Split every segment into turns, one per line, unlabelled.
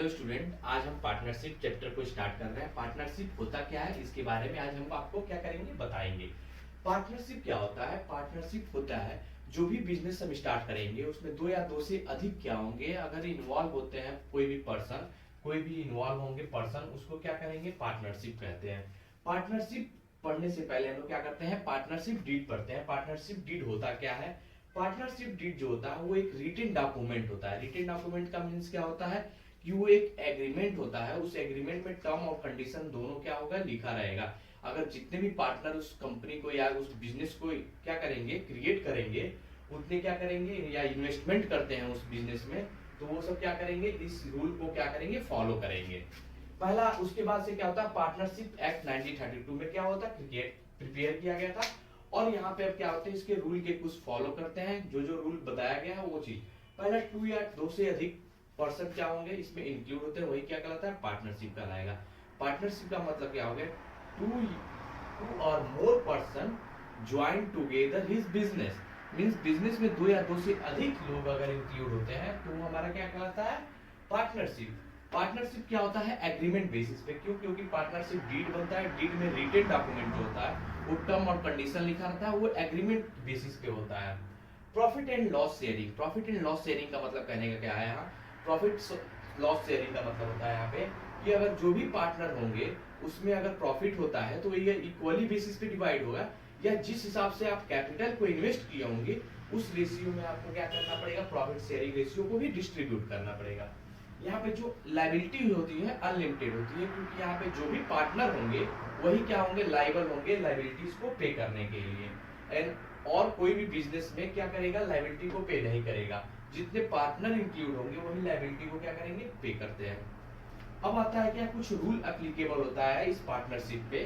Hello student, आज हम partnership chapter को स्टार्ट कर रहे हैं। पार्टनरशिप होता क्या है इसके बारे में आज हम आपको क्या करेंगे बताएंगे। पार्टनरशिप क्या होता है? पार्टनरशिप होता है जो भी बिजनेस हम स्टार्ट करेंगे उसमें दो या दो से अधिक क्या होंगे, अगर इन्वॉल्व होते हैं कोई भी पर्सन, कोई भी इन्वॉल्व होंगे पर्सन, उसको क्या करेंगे पार्टनरशिप कहते हैं। पार्टनरशिप पढ़ने से पहले हम लोग क्या करते हैं, पार्टनरशिप डीड पढ़ते हैं। पार्टनरशिप डीड होता क्या है? पार्टनरशिप डीड जो होता है वो एक रिटन डॉक्यूमेंट होता है। रिटन डॉक्यूमेंट का मीन्स क्या होता है कि वो एक एग्रीमेंट होता है। उस एग्रीमेंट में टर्म और कंडीशन दोनों क्या होगा, लिखा रहेगा। अगर जितने भी पार्टनर उस कंपनी को या उस बिजनेस को क्या करेंगे, क्रिएट करेंगे, उतने क्या करेंगे या इन्वेस्टमेंट करते हैं उस बिजनेस में, तो वो सब क्या करेंगे, इस रूल को क्या करेंगे, फॉलो करेंगे। पहला, उसके बाद से क्या होता है, पार्टनरशिप एक्ट 1932 में क्या होता है, प्रिपेयर किया गया था। और यहाँ पे अब क्या होते हैं, इसके रूल के कुछ फॉलो करते हैं, जो जो रूल बताया गया है वो चीज। पहला, टू या दो से अधिक पर्सन क्या होंगे इसमें इंक्लूड होते हैं, वही क्या कहलाता है, पार्टनरशिप कहलाएगा। पार्टनरशिप का मतलब क्या हो गया, टू और more person join together his business. Means business में दो या दो से अधिक लोग अगर इंक्लूड होते हैं तो वो हमारा क्या कहलाता है, पार्टनरशिप। पार्टनरशिप क्या होता है, एग्रीमेंट बेसिस पे। क्यों? क्योंकि पार्टनरशिप डीड बनता है, डीड में रिटेन डॉक्यूमेंट जो होता है वो टर्म और कंडीशन लिखा रहता है, वो एग्रीमेंट बेसिस पे होता है। Profit and loss sharing. Profit and loss sharing का मतलब कहने का क्या है, यहाँ प्रॉफिट लॉस शेयरिंग का मतलब होता है यहाँ पे कि अगर जो भी पार्टनर होंगे उसमें अगर प्रॉफिट होता है तो ये इक्वली बेसिस पे डिवाइड होगा, या जिस हिसाब से आप कैपिटल को इन्वेस्ट किए होंगे उस रेशियो में आपको क्या करना पड़ेगा, प्रॉफिट शेयरिंग रेशियो को भी डिस्ट्रीब्यूट करना पड़ेगा। यहाँ पे जो लायबिलिटी होती है अनलिमिटेड होती है, क्योंकि यहाँ पे जो भी पार्टनर होंगे वही क्या होंगे, लाइबल होंगे लायबिलिटीज को पे करने के लिए। एंड और कोई भी बिजनेस में क्या करेगा, लायबिलिटी को पे नहीं करेगा। जितने पार्टनर इंक्लूड होंगे वही लायबिलिटी को क्या करेंगे, पे करते हैं। अब आता है क्या, कुछ रूल एप्लीकेबल होता है इस पार्टनरशिप पे।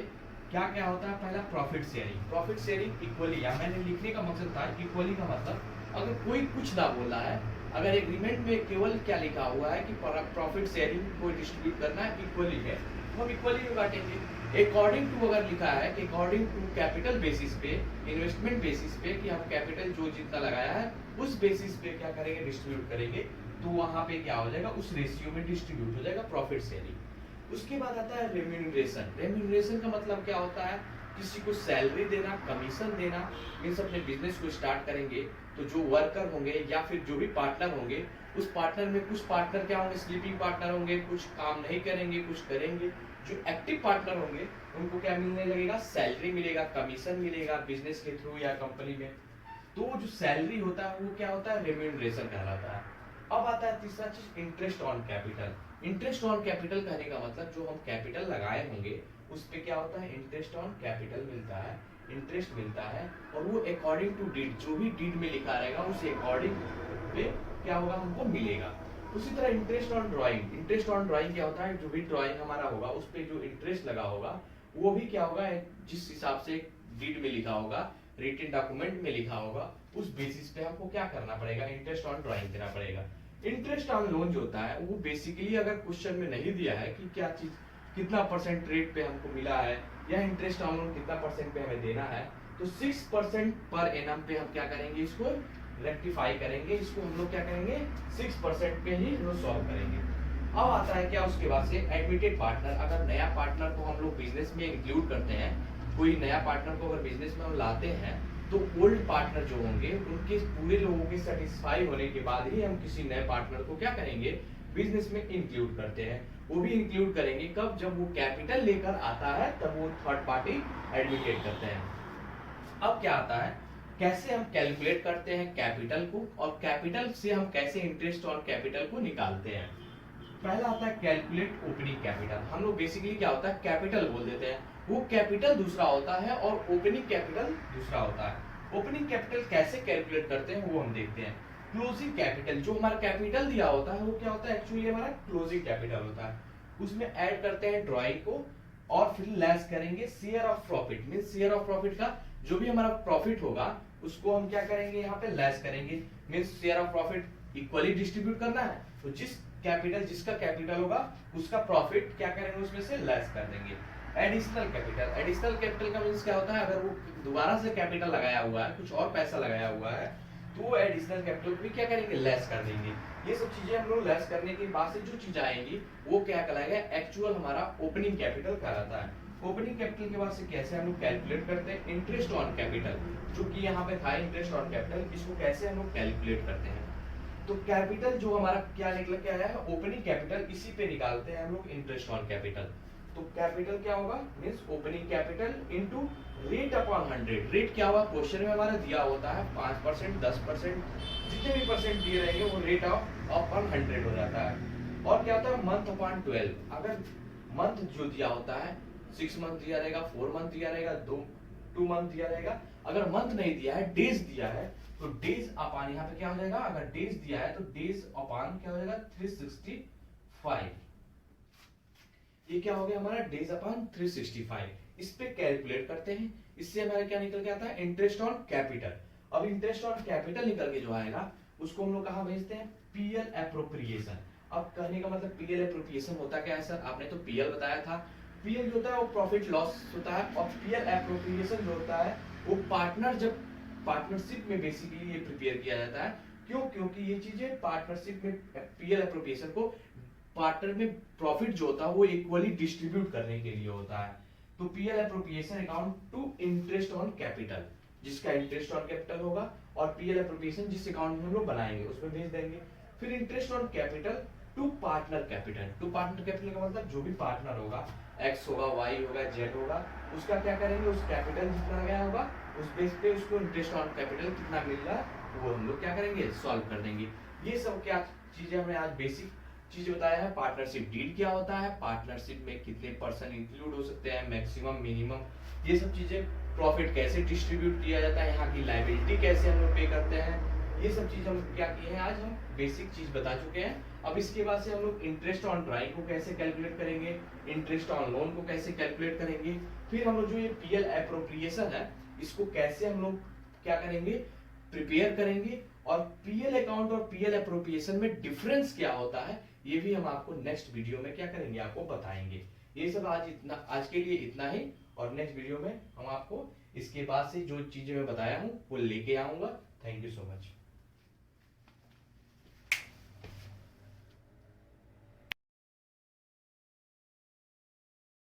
क्या क्या होता है, पहला profit sharing. Profit sharing equally, या मैंने लिखने का मकसद था इक्वली का मतलब अगर कोई कुछ ना बोला है, अगर एग्रीमेंट में केवल क्या लिखा हुआ है कि प्रॉफिट शेयरिंग को डिस्ट्रीब्यूट करना है इक्वली है, तो हम इक्वली में बांटेंगे। अकॉर्डिंग टू अगर लिखा है कि अकॉर्डिंग टू कैपिटल बेसिस पे, इन्वेस्टमेंट बेसिस पे, कि हम कैपिटल जो जितना लगाया है उस बेसिस पे क्या करेंगे, डिस्ट्रीब्यूट करेंगे, तो वहां पे क्या हो जाएगा, उस रेशियो में डिस्ट्रीब्यूट हो जाएगा प्रॉफिट शेयरिंग। उसके बाद आता है रेम्यूनरेशन। रेम्यूनरेशन का मतलब क्या होता है, किसी को सैलरी देना, कमीशन देना। मीन्स अपने बिजनेस को स्टार्ट करेंगे तो जो वर्कर होंगे या फिर जो भी पार्टनर होंगे, उस पार्टनर में कुछ पार्टनर क्या होंगे, स्लीपिंग पार्टनर होंगे, कुछ काम नहीं करेंगे, कुछ करेंगे। जो एक्टिव पार्टनर होंगे उनको क्या मिलने लगेगा, सैलरी मिलेगा, कमीशन मिलेगा बिजनेस के थ्रू या कंपनी में। तो जो सैलरी होता है वो क्या होता है, रेम्यूनरेशन कहलाता है। अब आता है तीसरा चीज, interest on capital. Interest on capital कहने का मतलब जो हम कैपिटल लगाए होंगे उस पे क्या होता है, इंटरेस्ट ऑन कैपिटल मिलता है, इंटरेस्ट मिलता है। और वो अकॉर्डिंग टू डीड, जो भी डीड में लिखा रहेगा उस अकॉर्डिंग पे क्या होगा, हमको मिलेगा। उसी तरह interest on drawing. Interest on drawing क्या होता है, जो भी ड्राइंग हमारा होगा उस पे जो इंटरेस्ट लगा होगा वो भी क्या होगा, जिस हिसाब से डीड में लिखा होगा, रिटन डॉक्यूमेंट में लिखा होगा, उस बेसिस पे हमको क्या करना पड़ेगा, इंटरेस्ट ऑन ड्राइंग देना पड़ेगा। इंटरेस्ट ऑन लोन जो होता है वो बेसिकली अगर क्वेश्चन में नहीं दिया है कि क्या चीज कितना परसेंट रेट पे हमको मिला है या इंटरेस्ट ऑन लोन कितना परसेंट पे हमें देना है, तो 6% पर एनम पे हम क्या करेंगे, इसको रेक्टिफाई करेंगे, इसको हम लोग क्या करेंगे 6% पे ही हम सॉल्व करेंगे। अब आता है क्या, उसके बाद से एडमिटेड पार्टनर। अगर नया पार्टनर को हम लोग बिजनेस में इंक्लूड करते हैं, कोई नया पार्टनर को अगर बिजनेस में हम लाते हैं तो ओल्ड पार्टनर जो होंगे उनके पूरे लोगों के सेटिस्फाई होने के बाद ही हम किसी नए पार्टनर को क्या करेंगे, बिजनेस में इंक्लूड करते हैं। वो भी इंक्लूड करेंगे कब, जब वो कैपिटल लेकर आता है तब वो थर्ड पार्टी एडमिटेड करते हैं। अब क्या आता है, कैसे हम कैलकुलेट करते हैं कैपिटल को, और कैपिटल से हम कैसे इंटरेस्ट ऑन कैपिटल को निकालते हैं। पहला आता है कैलकुलेट ओपनिंग कैपिटल। हम लोग बेसिकली क्या होता है, कैपिटल बोल देते हैं, वो कैपिटल दूसरा होता है और ओपनिंग कैपिटल दूसरा होता है। ओपनिंग कैपिटल कैसे कैलकुलेट करते हैं वो हम देखते हैं। क्लोजिंग कैपिटल, जो हमारा कैपिटल दिया होता है वो क्या होता है, एक्चुअली हमारा क्लोजिंग कैपिटल होता है। उसमें ऐड करते हैं ड्राइंग को और फिर लेस करेंगे share of profit. Means share of profit का जो भी हमारा प्रॉफिट होगा उसको हम क्या करेंगे, यहाँ पे लेस करेंगे। Means share of profit equally distribute करना है, तो जिसका कैपिटल होगा उसका प्रॉफिट क्या करेंगे, उसमें से लेस कर देंगे। Additional capital. एडिशनल कैपिटल का मींस क्या होता है, अगर वो दोबारा से कैपिटल लगाया हुआ है, कुछ और पैसा लगाया हुआ है, तो वो एडिशनल कैपिटल को भी क्या करेंगे, लेस कर देंगे। ये सब चीजें हम लोग लेस करने के बाद से जो चीज आएंगी वो क्या कहलाएगा, एक्चुअल हमारा ओपनिंग कैपिटल कहलाता है। ओपनिंग कैपिटल के बाद से कैसे हम लोग कैलकुलेट करते हैं, इंटरेस्ट ऑन कैपिटल, जो कि यहाँ पे था इंटरेस्ट ऑन कैपिटल, इसको कैसे हम लोग कैलकुलेट करते हैं। तो कैपिटल जो हमारा क्या निकल के आया है, ओपनिंग कैपिटल, इसी पे निकालते हैं हम लोग इंटरेस्ट ऑन कैपिटल। तो कैपिटल क्या होगा, means opening capital into rate upon 100। Rate क्या हुआ, क्वेश्चन में हमारा दिया होता है 5%, 10%, जितने भी परसेंट दिए रहेंगे वो रेट अपॉन 100 हो जाता है। और क्या होता है, मंथ अपॉन 12। अगर मंथ जो दिया होता है 6 मंथ दिया रहेगा, 4 मंथ दिया रहेगा, 2 मंथ दिया रहेगा। अगर मंथ नहीं दिया है, डेज दिया है, तो डेज अपॉन यहाँ पे क्या हो जाएगा, अगर डेज दिया है तो डेज अपॉन क्या हो जाएगा 365। ये क्या हो गया हमारा, डेज अपॉन 365। इस पे कैलकुलेट करते हैं, इससे हमारा क्या निकल के आता है, इंटरेस्ट ऑन कैपिटल। अब इंटरेस्ट ऑन कैपिटल निकल के जो आएगा उसको हम लोग कहाँ भेजते हैं, पीएल एप्रोप्रिएशन। अब कहने का मतलब पीएल एप्रोप्रिएशन होता क्या है सर, आपने तो पीएल बताया था। पीएल जो होता है वो प्रॉफिट लॉस होता है, और पीएल एप्रोप्रिएशन जो होता है वो पार्टनर, जब पार्टनरशिप में बेसिकली ये प्रिपेयर किया जाता है। क्यों, क्योंकि ये चीजें पार्टनरशिप में पीएल एप्रोप्रिएशन को पार्टनर में प्रॉफिट जो होता है वो इक्वली डिस्ट्रीब्यूट करने के लिए होता है। तो P L appropriation account to interest on capital, जिसका इंटरेस्ट ऑन कैपिटल होगा, और पीएल एप्रोप्रिएशन जिस अकाउंट में हम लोग बनाएंगे उसमें भेज देंगे। फिर interest on capital to partner capital. To partner capital का मतलब जो भी पार्टनर होगा, एक्स होगा, वाई होगा, जेड होगा, उसका क्या करेंगे, उस कैपिटल जितना गया होगा उस बेस पे उसको इंटरेस्ट ऑन कैपिटल कितना मिल रहा है वो हम लोग क्या करेंगे, सॉल्व कर देंगे। ये सब क्या चीजें हमने आज बेसिक चीज बताया है। पार्टनरशिप डीड क्या होता है, पार्टनरशिप में कितने पर्सन इंक्लूड हो सकते हैं, मैक्सिमम, मिनिमम, ये सब चीजें, प्रॉफिट कैसे डिस्ट्रीब्यूट किया जाता है, यहाँ की लायबिलिटी कैसे हम लोग पे करते हैं, ये सब चीज हम क्या किए हैं, आज हम बेसिक चीज बता चुके हैं। अब इसके बाद से हम लोग इंटरेस्ट ऑन ड्राइंग को कैसे कैलकुलेट करेंगे, इंटरेस्ट ऑन लोन को कैसे कैलकुलेट करेंगे, फिर हम लोग जो ये पीएल एप्रोप्रिएशन है इसको कैसे हम लोग क्या करेंगे, प्रिपेयर करेंगे, और पीएल अकाउंट और पीएल एप्रोप्रिएशन में डिफरेंस क्या होता है ये भी हम आपको नेक्स्ट वीडियो में क्या करेंगे, आपको बताएंगे। ये सब आज के लिए इतना ही, और नेक्स्ट वीडियो में हम आपको इसके बाद से जो चीजें मैं बताया हूँ वो लेके आऊंगा। Thank you so much.